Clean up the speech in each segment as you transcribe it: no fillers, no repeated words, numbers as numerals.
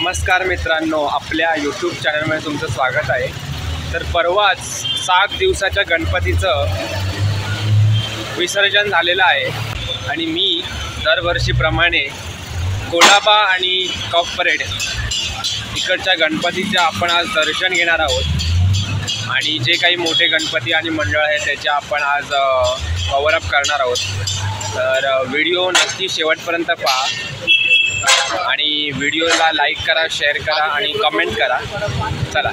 नमस्कार मित्रांनो, आपल्या यूट्यूब चॅनलमध्ये तुमचं स्वागत आहे। तर परवाच 7 दिवसाच्या गणपतीचं विसर्जन झालेलं आहे आणि मी दरवर्षीप्रमाणे कोलाबा आणि कफ परेड इकडच्या गणपतीचे आपण आज दर्शन घेणार आहोत आणि जे काही मोठे गणपती आणि मंडळ आहे त्याचे आपण आज कव्हर अप करणार आहोत। तर व्हिडिओ नक्की शेवटपर्यंत पहा आणि व्हिडिओला लाईक करा, शेअर करा आणि कमेंट करा। चला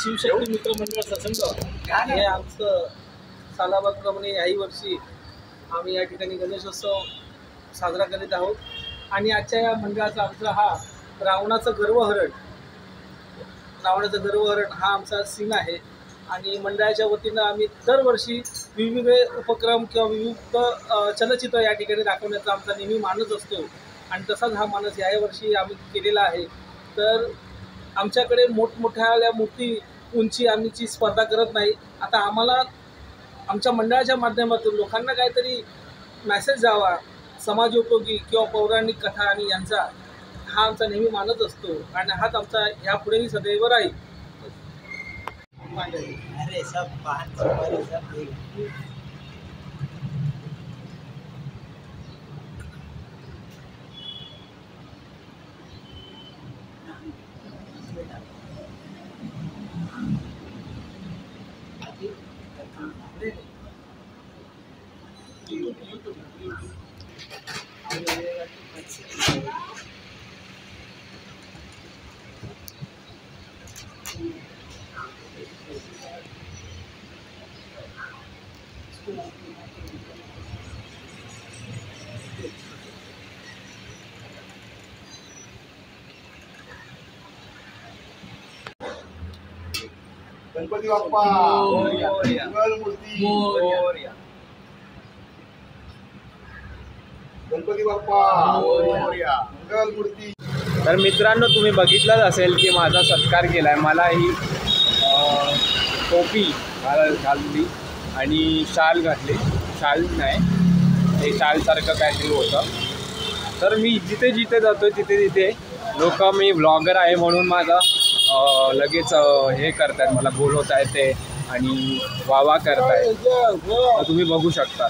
शिवशक्ती मित्र मंडळ सत्संग हे आमचं सालाबादप्रमाणे याही वर्षी आम्ही या ठिकाणी गणेशोत्सव साजरा करीत आहोत। आणि आजच्या या मंडळाचा आमचा हा रावणाचं गर्वहरण हा आमचा सीन आहे। आणि मंडळाच्या वतीनं आम्ही दरवर्षी वेगवेगळे उपक्रम किंवा विविध चलचित्र या ठिकाणी दाखवण्याचा आमचा नेहमी मानस असतो आणि तसाच हा मानस या वर्षी आम्ही केलेला आहे। तर आमच्याकडे मोठमोठ्या मूर्ती उंची आम्हीची स्पर्धा करत नाही। आता आम्हाला आमच्या मंडळाच्या माध्यमातून लोकांना काहीतरी मेसेज जावा, समाजोपयोगी किंवा पौराणिक कथा आणि यांचा हा आमचा नेहमी मानत असतो आणि हाच आमचा ह्यापुढेही सदैव राहील। गणपती बाप्पा मंगलमूर्ती मोरया। गणपती बाप्पा मंगलमूर्ती। तर मित्रांनो, तुम्ही बघितलंच असेल की माझा सत्कार केला आहे। मला ही टोपी घालली आणि शाल घातली, शाल नाही ते शालसारखं काहीतरी होतं। तर मी जिथे जिथे जातो तिथे लोक मी ब्लॉगर आहे म्हणून माझा लगेच हे करतात, मला बोलवत आहे ते आणि वावा करतायत, तुम्ही बघू शकता।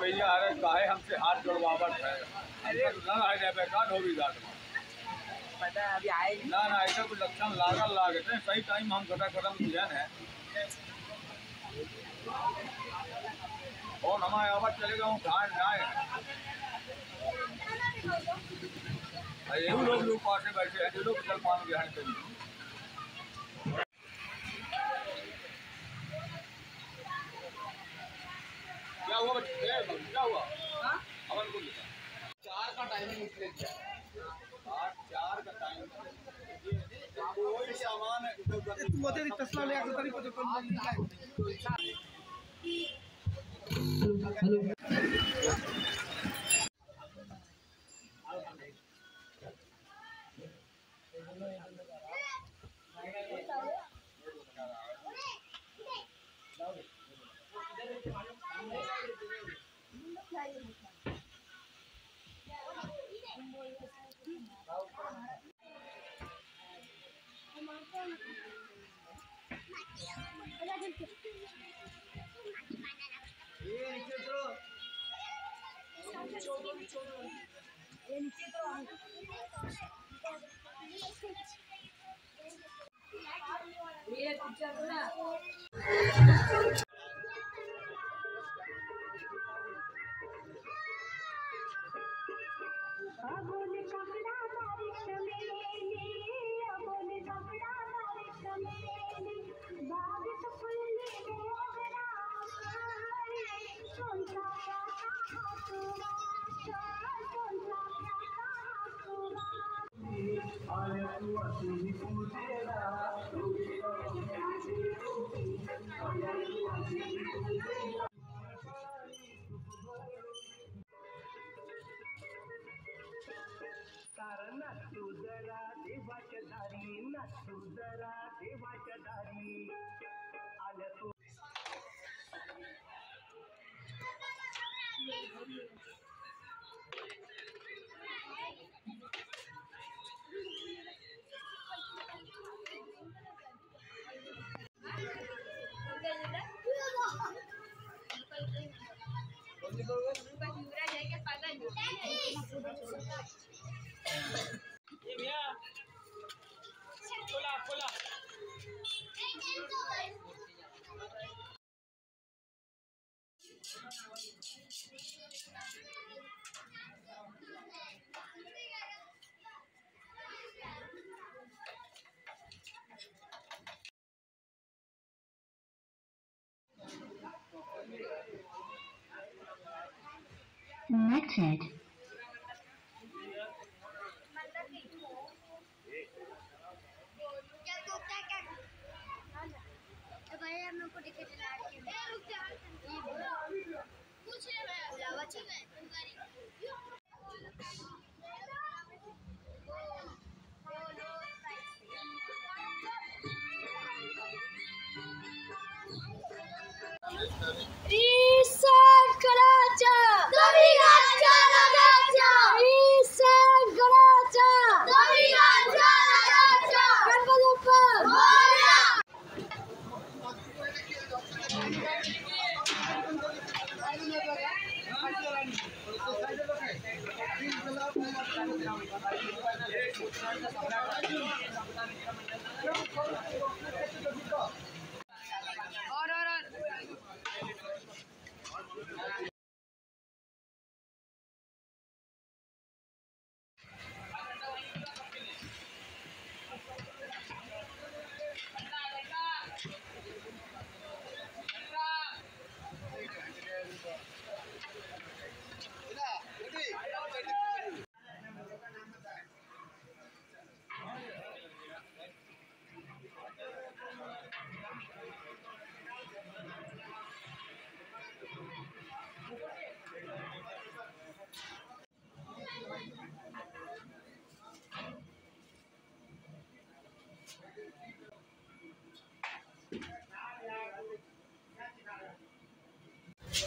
भैया अरे काहे हमसे हाथ जोड़वावत है अरे ना है बेकार हो भी जात पता है अभी आए नहीं। ना ऐसा कुछ लक्षण लागते सही टाइम हम घटा करम दियन है और हमारे आवाज चलेगा हूँ कहाँ जाए ये लोग पास में बैठे हैं जो लोग चल मान गए हैं कहीं क्या हुआ बच्चे क्या हुआ अमन को 4 का टाइमिंग इसलिए क्या 4 का टाइम कोई सामान तू होते तसला ले तरी पण Connected. Reset Karacha! Dominacha Nagacha! Reset Karacha! Dominacha Nagacha! Kanpaluppa! Moria!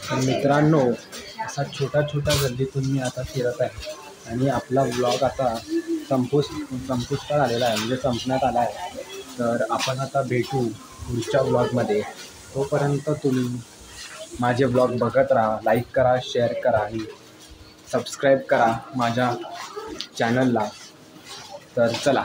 तर मित्रांनो, असा छोट्या छोट्या गल्लीतून मी आता फिरत आहे आणि आपला ब्लॉग आता संपुष्टात आलेला आहे, म्हणजे संपण्यात आला आहे. तर आपण आता भेटू पुढच्या ब्लॉगमध्ये. तोपर्यंत तुम्ही माझे ब्लॉग बघत राहा, लाईक करा, शेअर करा आणि सबस्क्राईब करा माझ्या चॅनलला. तर चला.